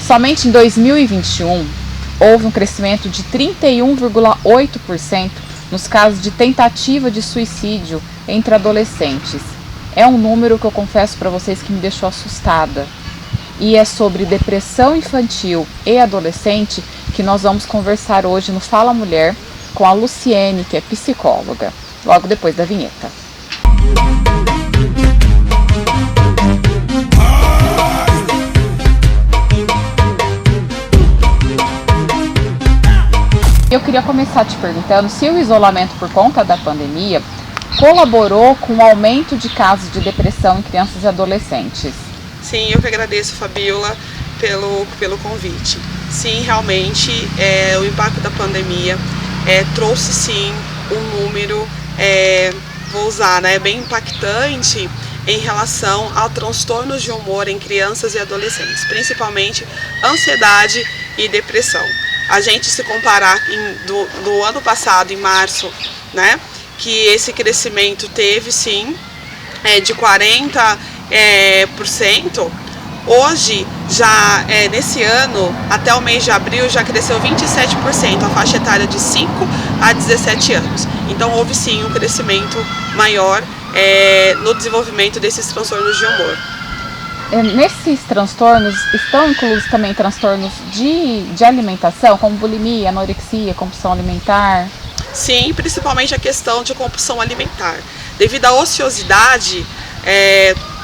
Somente em 2021, houve um crescimento de 31,8% nos casos de tentativa de suicídio entre adolescentes. É um número que eu confesso para vocês que me deixou assustada. E é sobre depressão infantil e adolescente que nós vamos conversar hoje no Fala Mulher com a Luciene, que é psicóloga, logo depois da vinheta. Eu queria começar te perguntando se o isolamento por conta da pandemia colaborou com o aumento de casos de depressão em crianças e adolescentes. Sim, eu que agradeço, Fabiola, pelo convite. Sim, realmente, o impacto da pandemia trouxe sim um número, vou usar, bem impactante em relação a transtornos de humor em crianças e adolescentes, principalmente ansiedade e depressão. A gente se comparar do ano passado, em março, que esse crescimento teve sim de 40%, hoje já nesse ano, até o mês de abril, já cresceu 27%, a faixa etária de 5 a 17 anos. Então houve sim um crescimento maior no desenvolvimento desses transtornos de humor. Nesses transtornos estão inclusos também transtornos de alimentação, como bulimia, anorexia, compulsão alimentar? Sim, principalmente a questão de compulsão alimentar. Devido à ociosidade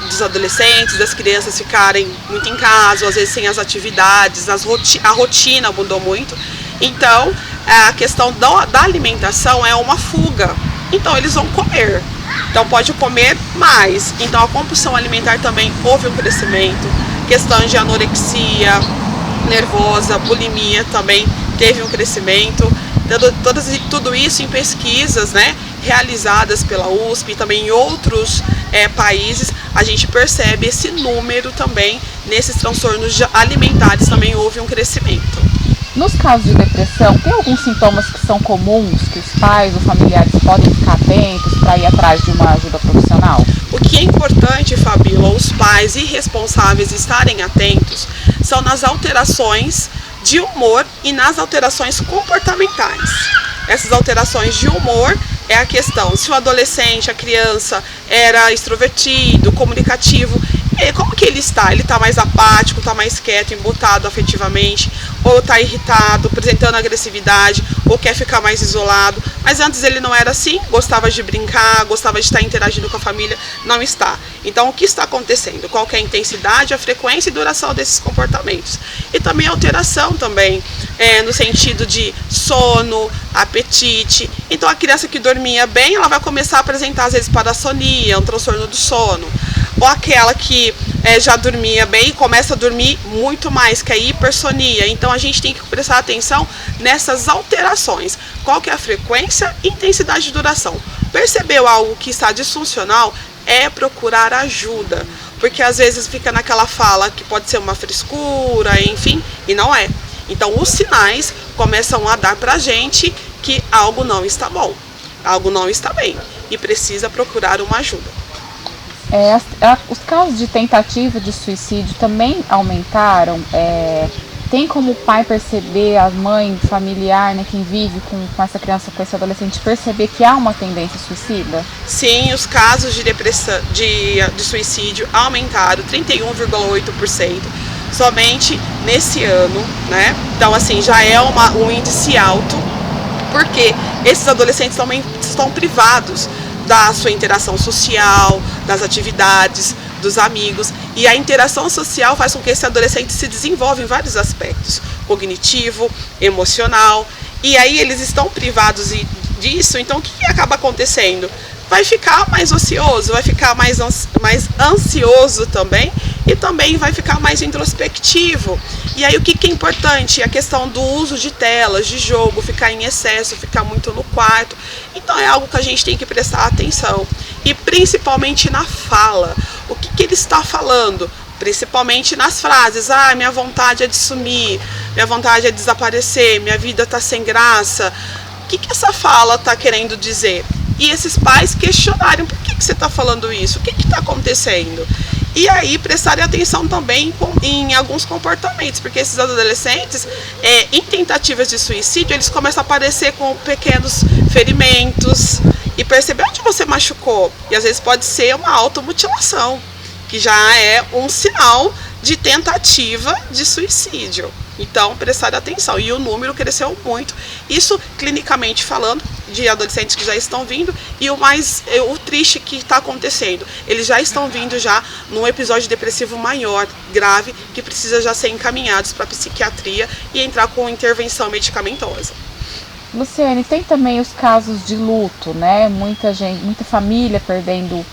dos adolescentes, das crianças ficarem muito em casa, ou às vezes sem as atividades, a rotina mudou muito. Então, a questão da alimentação é uma fuga. Então, eles vão comer. Então pode comer mais. Então a compulsão alimentar também houve um crescimento. Questões de anorexia nervosa, bulimia também teve um crescimento. Tudo isso em pesquisas realizadas pela USP e também em outros países, a gente percebe esse número também. Nesses transtornos alimentares também houve um crescimento. Nos casos de depressão, tem alguns sintomas que são comuns, que os pais ou familiares podem ficar atentos para ir atrás de uma ajuda profissional? O que é importante, Fabíola, os pais e responsáveis estarem atentos são nas alterações de humor e nas alterações comportamentais. Essas alterações de humor é a questão se o adolescente, a criança, era extrovertido, comunicativo. Como que ele está? Ele está mais apático, está mais quieto, embotado afetivamente, ou está irritado, apresentando agressividade, ou quer ficar mais isolado. Mas antes ele não era assim, gostava de brincar, gostava de estar interagindo com a família, não está. Então o que está acontecendo? Qual que é a intensidade, a frequência e duração desses comportamentos? E também a alteração também, no sentido de sono, apetite. Então a criança que dormia bem, ela vai começar a apresentar às vezes parassonia, um transtorno do sono. Ou aquela que já dormia bem e começa a dormir muito mais, que é a hipersonia. Então a gente tem que prestar atenção nessas alterações. Qual que é a frequência, intensidade e duração? Percebeu algo que está disfuncional? É procurar ajuda. Porque às vezes fica naquela fala que pode ser uma frescura, enfim, e não é. Então os sinais começam a dar pra gente que algo não está bom, algo não está bem e precisa procurar uma ajuda. Os casos de tentativa de suicídio também aumentaram. Tem como o pai perceber, a mãe familiar, quem vive com essa criança, com esse adolescente, perceber que há uma tendência suicida? Sim, os casos de depressão, de suicídio aumentaram 31,8% somente nesse ano, Então, assim, já é um índice alto, porque esses adolescentes também estão privados da sua interação social, das atividades, dos amigos. E a interação social faz com que esse adolescente se desenvolva em vários aspectos, cognitivo, emocional. E aí eles estão privados disso, então o que acaba acontecendo? Vai ficar mais ocioso, vai ficar mais ansioso também, e também vai ficar mais introspectivo. E aí o que é importante? A questão do uso de telas, de jogo, ficar em excesso, ficar muito no quarto. Então é algo que a gente tem que prestar atenção. E principalmente na fala. O que ele está falando? Principalmente nas frases. Minha vontade é de sumir, minha vontade é de desaparecer, minha vida está sem graça. O que essa fala está querendo dizer? E esses pais questionarem, por que você está falando isso? O que está acontecendo? E aí prestarem atenção também em alguns comportamentos, porque esses adolescentes, em tentativas de suicídio, eles começam a aparecer com pequenos ferimentos e perceber onde você machucou. E às vezes pode ser uma automutilação, que já é um sinal de tentativa de suicídio. Então, prestar atenção. E o número cresceu muito. Isso, clinicamente falando, de adolescentes que já estão vindo. E o triste que está acontecendo, eles já estão vindo já num episódio depressivo maior, grave, que precisa já ser encaminhados para a psiquiatria e entrar com intervenção medicamentosa. Luciane, tem também os casos de luto, né? Muita família perdendo,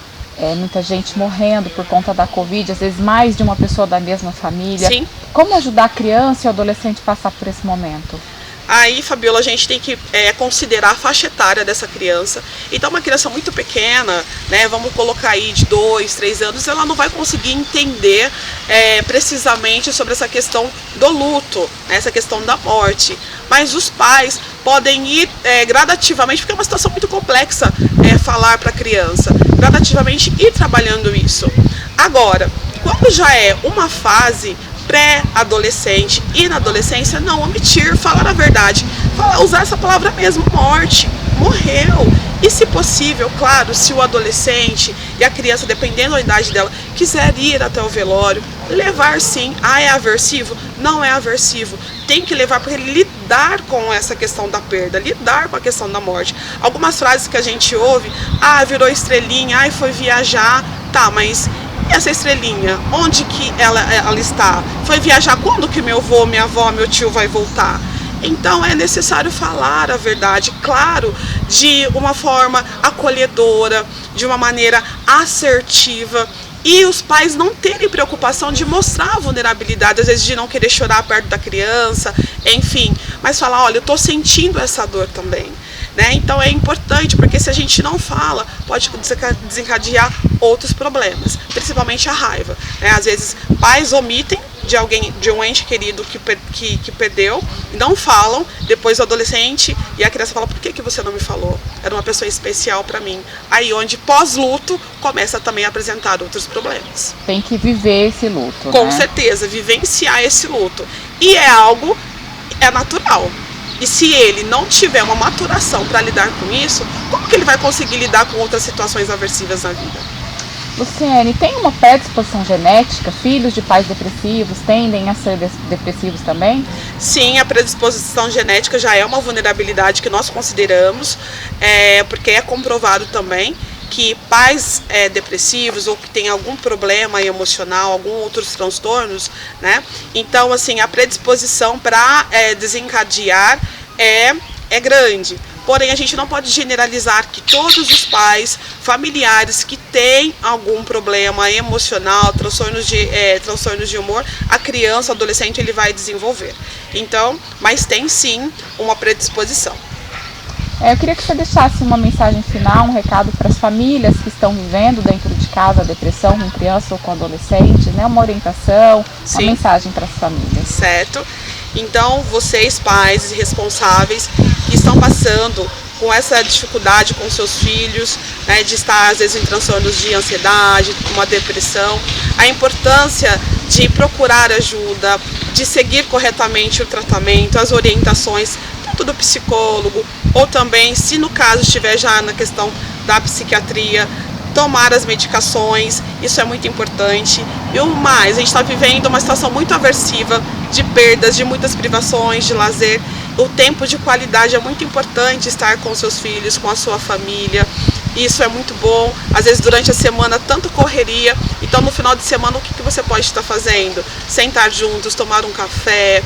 muita gente morrendo por conta da Covid, às vezes mais de uma pessoa da mesma família. Sim. Como ajudar a criança e o adolescente a passar por esse momento? Aí, Fabiola, a gente tem que considerar a faixa etária dessa criança. Então, uma criança muito pequena, né, vamos colocar aí de 2, 3 anos, ela não vai conseguir entender precisamente sobre essa questão do luto, né, essa questão da morte. Mas os pais podem ir gradativamente, porque é uma situação muito complexa falar para a criança, gradativamente ir trabalhando isso. Agora, quando já é uma fase pré-adolescente e na adolescência, não omitir, falar a verdade, usar essa palavra mesmo, morte, morreu. E se possível, claro, se o adolescente e a criança, dependendo da idade dela, quiser ir até o velório, levar sim. É aversivo? Não é aversivo. Tem que levar para ele lidar com essa questão da perda, lidar com a questão da morte. Algumas frases que a gente ouve, virou estrelinha, foi viajar, tá, mas e essa estrelinha, onde que ela está? Foi viajar quando que meu avô, minha avó, meu tio vai voltar? Então é necessário falar a verdade, claro, de uma forma acolhedora, de uma maneira assertiva. E os pais não terem preocupação de mostrar a vulnerabilidade, às vezes de não querer chorar perto da criança, enfim. Mas falar, olha, eu estou sentindo essa dor também. Né? Então é importante, porque se a gente não fala, pode desencadear outros problemas, principalmente a raiva. Né? Às vezes pais omitem de um ente querido que perdeu, não falam, depois o adolescente e a criança fala, por que você não me falou? Era uma pessoa especial para mim. Aí onde pós-luto começa também a apresentar outros problemas. Tem que viver esse luto. Com certeza, vivenciar esse luto. E é natural. E se ele não tiver uma maturação para lidar com isso, como que ele vai conseguir lidar com outras situações aversivas na vida? Luciane, tem uma predisposição genética? Filhos de pais depressivos tendem a ser depressivos também? Sim, a predisposição genética já é uma vulnerabilidade que nós consideramos, porque é comprovado também que pais depressivos ou que têm algum problema emocional, alguns outros transtornos, né? Então, assim, a predisposição para desencadear é grande. Porém, a gente não pode generalizar que todos os pais, familiares que têm algum problema emocional, transtornos de humor, a criança, o adolescente, ele vai desenvolver. Então, mas tem sim uma predisposição. Eu queria que você deixasse uma mensagem final, um recado para as famílias que estão vivendo dentro de casa a depressão com criança ou com adolescente, né? Uma orientação, uma mensagem para as famílias. Certo. Então, vocês, pais e responsáveis que estão passando com essa dificuldade com seus filhos, né, de estar às vezes em transtornos de ansiedade, uma depressão, a importância de procurar ajuda, de seguir corretamente o tratamento, as orientações, tanto do psicólogo, ou também, se no caso estiver já na questão da psiquiatria, tomar as medicações, isso é muito importante. E o mais, a gente está vivendo uma situação muito aversiva, de perdas, de muitas privações, de lazer. O tempo de qualidade é muito importante, estar com seus filhos, com a sua família. Isso é muito bom. Às vezes durante a semana, tanto correria. Então no final de semana, o que você pode estar fazendo? Sentar juntos, tomar um café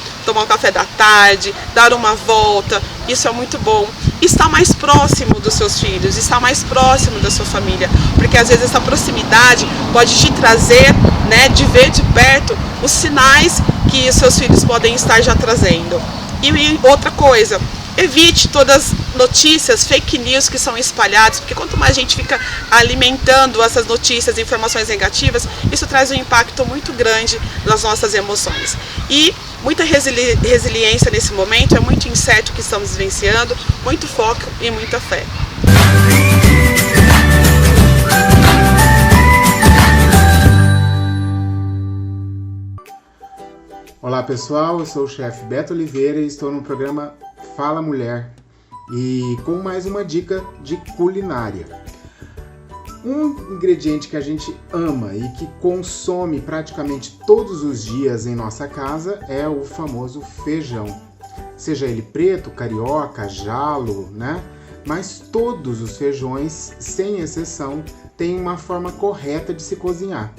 da tarde, dar uma volta. Isso é muito bom. Estar mais próximo dos seus filhos, estar mais próximo da sua família. Porque às vezes essa proximidade pode te trazer, né, de ver de perto os sinais que seus filhos podem estar já trazendo. E outra coisa, evite todas as notícias, fake news que são espalhadas, porque quanto mais a gente fica alimentando essas notícias, informações negativas, isso traz um impacto muito grande nas nossas emoções. E muita resiliência nesse momento, é muito incerto o que estamos vivenciando, muito foco e muita fé. Olá pessoal, eu sou o chefe Beto Oliveira e estou no programa Fala Mulher e com mais uma dica de culinária. Um ingrediente que a gente ama e que consome praticamente todos os dias em nossa casa é o famoso feijão. Seja ele preto, carioca, jalo, né? Mas todos os feijões, sem exceção, têm uma forma correta de se cozinhar.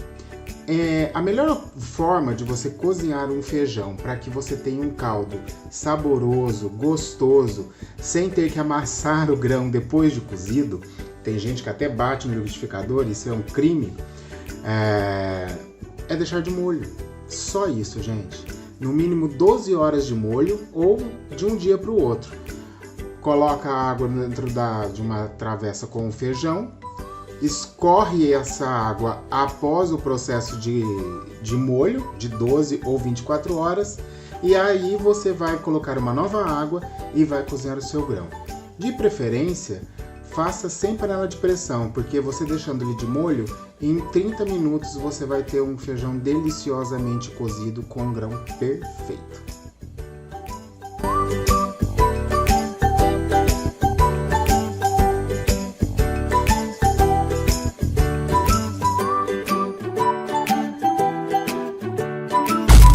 A melhor forma de você cozinhar um feijão para que você tenha um caldo saboroso, gostoso, sem ter que amassar o grão depois de cozido, tem gente que até bate no liquidificador, isso é um crime, é deixar de molho. Só isso, gente. No mínimo 12 horas de molho ou de um dia para o outro. Coloca a água dentro de uma travessa com o feijão, escorre essa água após o processo de molho, de 12 ou 24 horas, e aí você vai colocar uma nova água e vai cozinhar o seu grão. De preferência, faça sem panela de pressão, porque você deixando ele de molho, em 30 minutos você vai ter um feijão deliciosamente cozido com um grão perfeito.